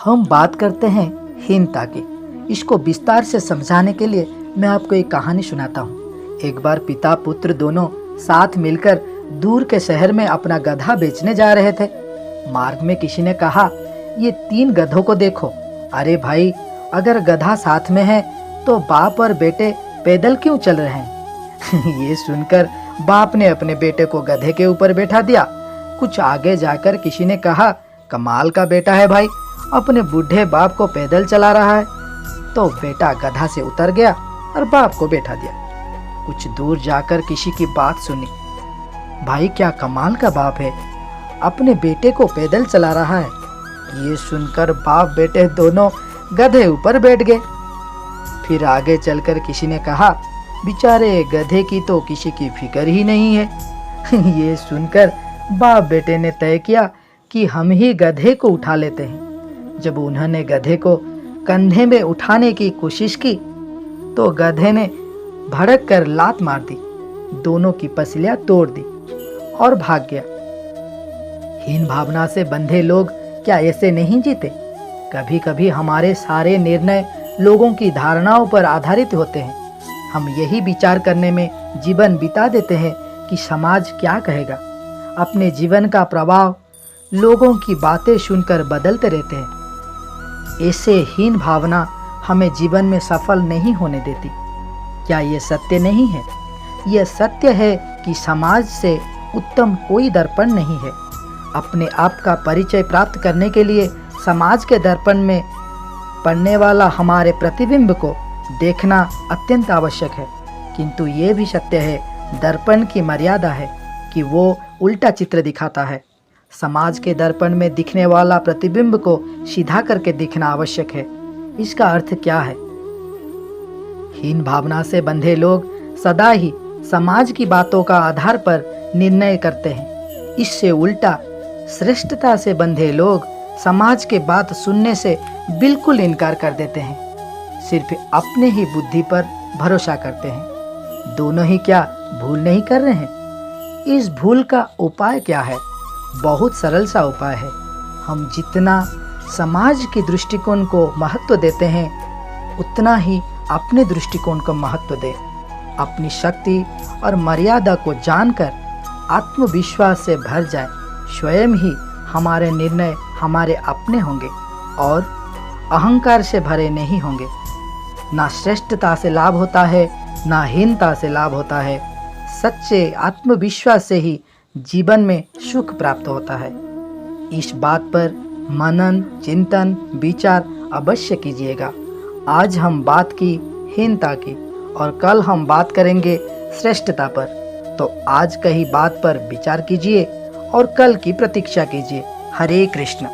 हम बात करते हैं हीनता की। इसको विस्तार से समझाने के लिए मैं आपको एक कहानी सुनाता हूँ। एक बार पिता पुत्र दोनों साथ मिलकर दूर के शहर में अपना गधा बेचने जा रहे थे। मार्ग में किसी ने कहा, ये 3 गधों को देखो। अरे भाई, अगर गधा साथ में है तो बाप और बेटे पैदल क्यों चल रहे हैं? ये सुनकर बाप ने अपने बेटे को गधे के ऊपर बैठा दिया। कुछ आगे जाकर किसी ने कहा, कमाल का बेटा है भाई, अपने बूढ़े बाप को पैदल चला रहा है। तो बेटा गधा से उतर गया और बाप को बैठा दिया। कुछ दूर जाकर किसी की बात सुनी, भाई क्या कमाल का बाप है, अपने बेटे को पैदल चला रहा है। ये सुनकर बाप बेटे दोनों गधे ऊपर बैठ गए। फिर आगे चलकर किसी ने कहा, बेचारे गधे की तो किसी की फिक्र ही नहीं है। ये सुनकर बाप बेटे ने तय किया कि हम ही गधे को उठा लेते हैं। जब उन्होंने गधे को कंधे में उठाने की कोशिश की तो गधे ने भड़क कर लात मार दी, दोनों की पसलियां तोड़ दी और भाग गया। हीन भावना से बंधे लोग क्या ऐसे नहीं जीते? कभी कभी हमारे सारे निर्णय लोगों की धारणाओं पर आधारित होते हैं। हम यही विचार करने में जीवन बिता देते हैं कि समाज क्या कहेगा। अपने जीवन का प्रभाव लोगों की बातें सुनकर बदलते रहते हैं। ऐसे हीन भावना हमें जीवन में सफल नहीं होने देती। क्या ये सत्य नहीं है? यह सत्य है कि समाज से उत्तम कोई दर्पण नहीं है। अपने आप का परिचय प्राप्त करने के लिए समाज के दर्पण में पड़ने वाला हमारे प्रतिबिंब को देखना अत्यंत आवश्यक है। किंतु ये भी सत्य है, दर्पण की मर्यादा है कि वो उल्टा चित्र दिखाता है। समाज के दर्पण में दिखने वाला प्रतिबिंब को सीधा करके दिखना आवश्यक है। इसका अर्थ क्या है? हीन भावना से बंधे लोग सदा ही समाज की बातों का आधार पर निर्णय करते हैं। इससे उल्टा श्रेष्ठता से बंधे लोग समाज के बात सुनने से बिल्कुल इनकार कर देते हैं, सिर्फ अपने ही बुद्धि पर भरोसा करते हैं। दोनों ही क्या भूल नहीं कर रहे हैं? इस भूल का उपाय क्या है? बहुत सरल सा उपाय है। हम जितना समाज के दृष्टिकोण को महत्व देते हैं, उतना ही अपने दृष्टिकोण को महत्व दें। अपनी शक्ति और मर्यादा को जानकर आत्मविश्वास से भर जाए। स्वयं ही हमारे निर्णय हमारे अपने होंगे और अहंकार से भरे नहीं होंगे। ना श्रेष्ठता से लाभ होता है, ना हीनता से लाभ होता है। सच्चे आत्मविश्वास से ही जीवन में सुख प्राप्त होता है। इस बात पर मनन, चिंतन, विचार अवश्य कीजिएगा। आज हम बात की हीनता की और कल हम बात करेंगे श्रेष्ठता पर। तो आज कही बात पर विचार कीजिए और कल की प्रतीक्षा कीजिए। हरे कृष्ण।